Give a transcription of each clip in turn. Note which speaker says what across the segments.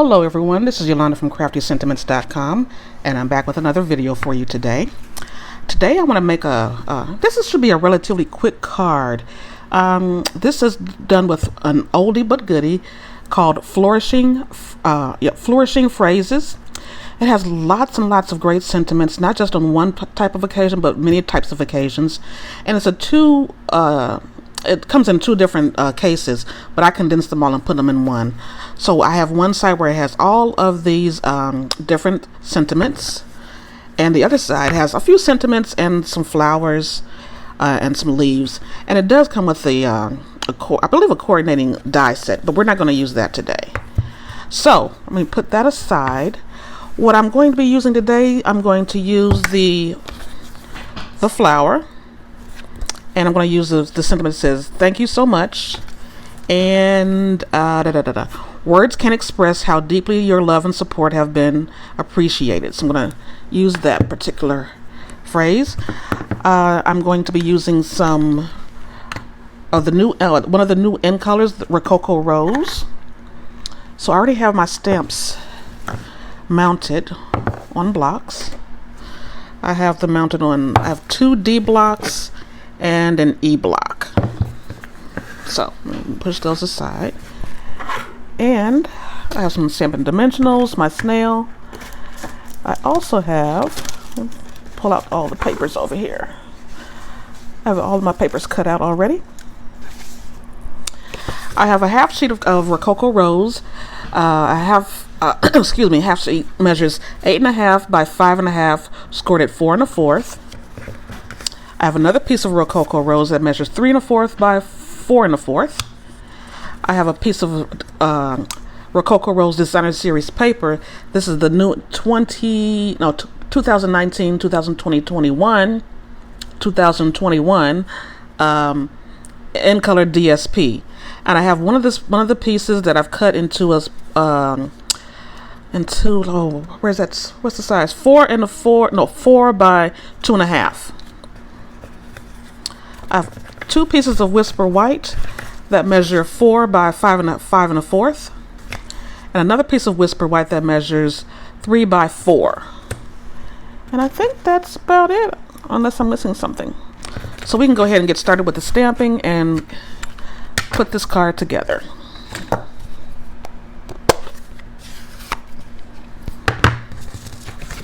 Speaker 1: Hello everyone, this is Yolanda from CraftySentiments.com, and I'm back with another video for you today. Today I want to make should be a relatively quick card. This is done with an oldie but goodie called Flourishing Phrases. It has lots and lots of great sentiments, not just on one type of occasion, but many types of occasions. And it's it comes in two different cases, but I condensed them all and put them in one. So I have one side where it has all of these different sentiments, and the other side has a few sentiments and some flowers and some leaves. And it does come with I believe a coordinating die set, but we're not going to use that today. So let me put that aside. What I'm going to be using today, I'm going to use the flower. And I'm going to use the sentiment that says, "Thank you so much." And words can express how deeply your love and support have been appreciated. So I'm going to use that particular phrase. I'm going to be using some of the new, one of the new in colors, the Rococo Rose. So I already have my stamps mounted on blocks. I have them mounted on, I have 2 D blocks and an E block. So push those aside, and I have some Stampin' dimensionals, my snail. I also have, pull out all the papers over here. I have all of my papers cut out already. I have a half sheet of Rococo Rose. I have half sheet measures 8.5 by 5.5, scored at 4 1/4. I have another piece of Rococo Rose that measures 3 1/4 by 4 1/4. I have a piece of Rococo Rose Designer Series paper. This is the new 2019, 2021 in color DSP. And I have one of the pieces that I've cut into where's that? What's the size? 4 by 2.5. I have 2 pieces of Whisper White that measure 4 by 5 1/4, and another piece of Whisper White that measures 3 by 4. And I think that's about it, unless I'm missing something. So we can go ahead and get started with the stamping and put this card together.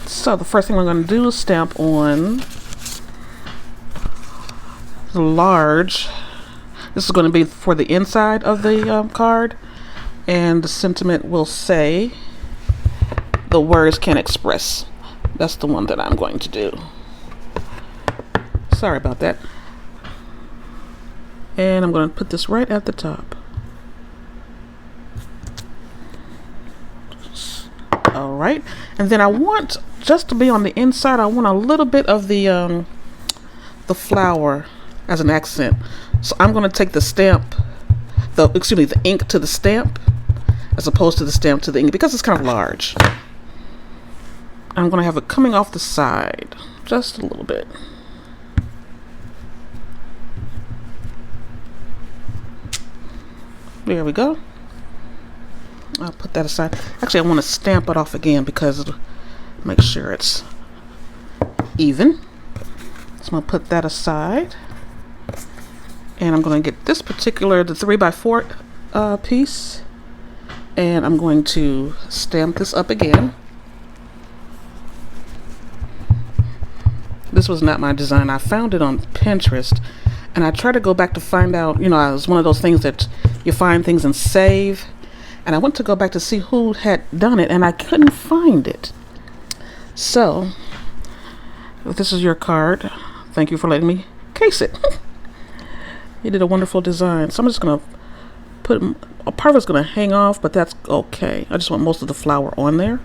Speaker 1: So the first thing we're going to do is stamp on large. This is going to be for the inside of the card, and the sentiment will say, "The words can express." That's the one that I'm going to do. Sorry about that. And I'm going to put this right at the top. All right, and then I want, just to be on the inside, I want a little bit of the flower as an accent. So I'm going to take the ink to the stamp, as opposed to the stamp to the ink, because it's kind of large. I'm going to have it coming off the side just a little bit. There we go. I'll put that aside. Actually, I want to stamp it off again because it'll make sure it's even. So I'm going to put that aside. And I'm going to get this particular, the 3 by 4 piece, and I'm going to stamp this up again. This was not my design. I found it on Pinterest, and I tried to go back to find out, it was one of those things that you find things and save, and I went to go back to see who had done it, and I couldn't find it. So, if this is your card, thank you for letting me case it. You did a wonderful design. So I'm just going to put, a part of it's going to hang off, but that's okay. I just want most of the flower on there.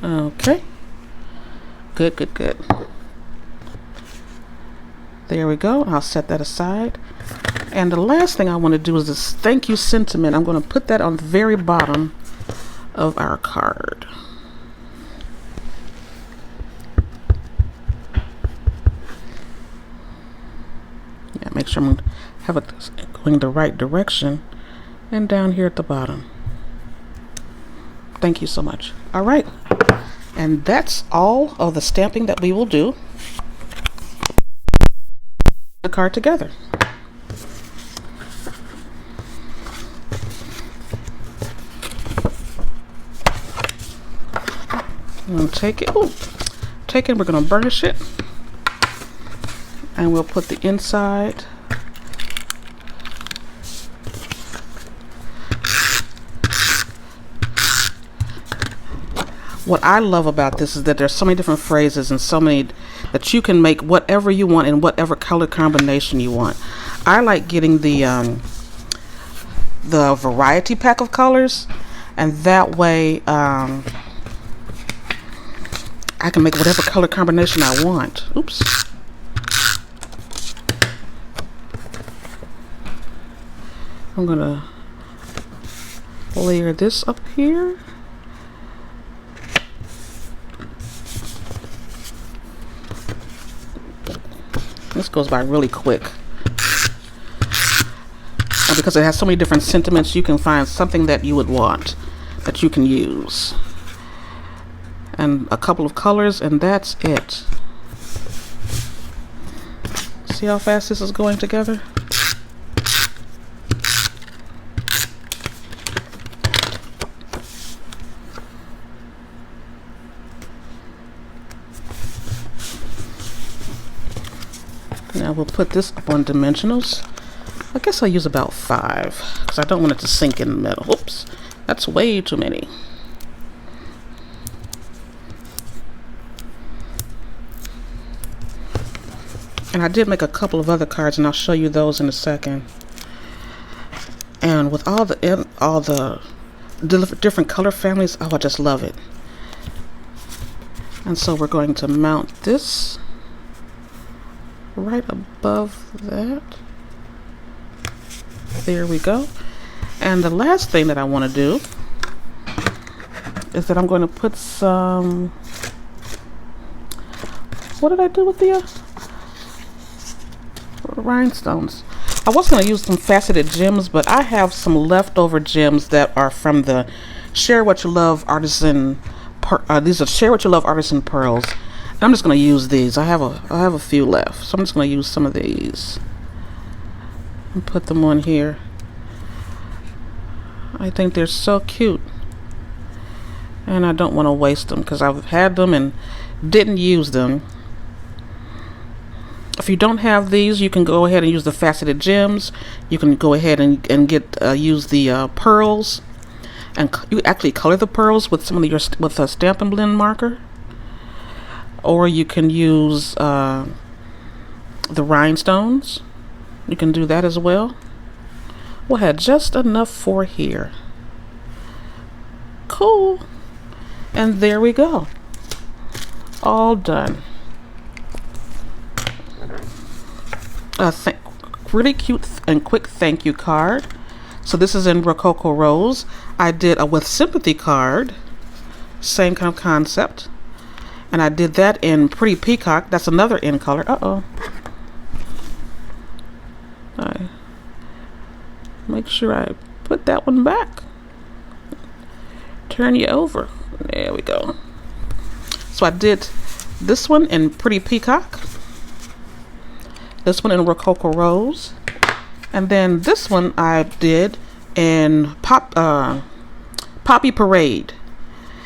Speaker 1: Okay. Good. There we go. I'll set that aside. And the last thing I want to do is this thank you sentiment. I'm going to put that on the very bottom of our card. make sure I'm have it going the right direction, and down here at the bottom. Thank you so much. All right, and that's all of the stamping that we will do. The card together. I'm going to take it. Ooh, take it. We're going to burnish it, and we'll put the inside. What I love about this is that there's so many different phrases and so many that you can make whatever you want in whatever color combination you want. I like getting the variety pack of colors, and that way I can make whatever color combination I want. Oops. I'm gonna layer this up here. This goes by really quick. And because it has so many different sentiments, you can find something that you would want that you can use. And a couple of colors, and that's it. See how fast this is going together? Now we'll put this up on dimensionals. I guess I'll use about 5 because I don't want it to sink in the middle. Oops, that's way too many. And I did make a couple of other cards, and I'll show you those in a second. And with all the different color families, oh, I just love it. And so we're going to mount this right above that. There we go. And the last thing that I want to do is that I'm going to put some, what did I do with the rhinestones? I was going to use some faceted gems, but I have some leftover gems that are from the Share What You Love Artisan. These are Share What You Love Artisan pearls. And I'm just going to use these. I have a few left, so I'm just going to use some of these and put them on here. I think they're so cute, and I don't want to waste them because I've had them and didn't use them. If you don't have these, you can go ahead and use the faceted gems. You can go ahead and use the pearls, and you actually color the pearls with some of your with a Stampin' Blend marker, or you can use the rhinestones. You can do that as well. We'll have just enough for here. Cool. And there we go. All done. Really cute and quick thank you card. So this is in Rococo Rose. I did a With Sympathy card. Same kind of concept. And I did that in Pretty Peacock. That's another in color. Uh-oh. I make sure I put that one back. Turn you over. There we go. So I did this one in Pretty Peacock, this one in Rococo Rose, and then this one I did in Poppy Parade.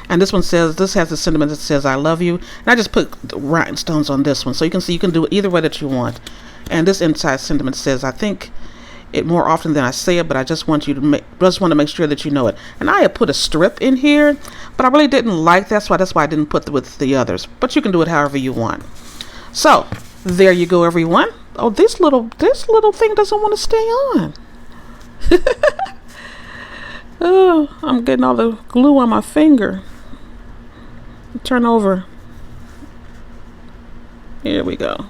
Speaker 1: And this one says, this has a sentiment that says I love you, and I just put the rhinestones on this one, so you can see you can do it either way that you want. And this inside sentiment says, I think it more often than I say it, but I just want you to want to make sure that you know it. And I had put a strip in here, but I really didn't like that, so that's why I didn't put it with the others. But you can do it however you want. So there you go, everyone. Oh, this little thing doesn't want to stay on. Oh, I'm getting all the glue on my finger. Turn over. Here we go.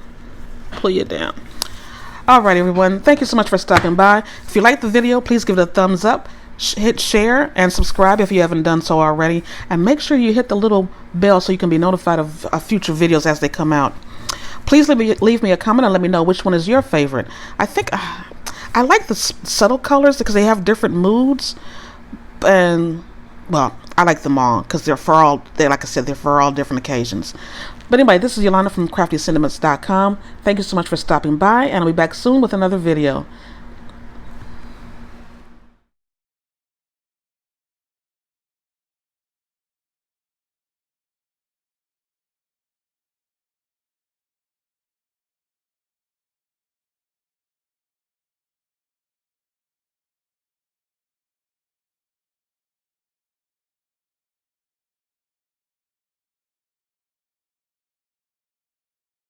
Speaker 1: Pull you down. Alright, everyone, thank you so much for stopping by. If you liked the video, please give it a thumbs up, hit share, and subscribe if you haven't done so already. And make sure you hit the little bell so you can be notified of future videos as they come out. Please leave me a comment and let me know which one is your favorite. I think I like the subtle colors because they have different moods, and well, I like them all because they're like I said, they're for all different occasions. But anyway, this is Yolanda from CraftySentiments.com. Thank you so much for stopping by, and I'll be back soon with another video.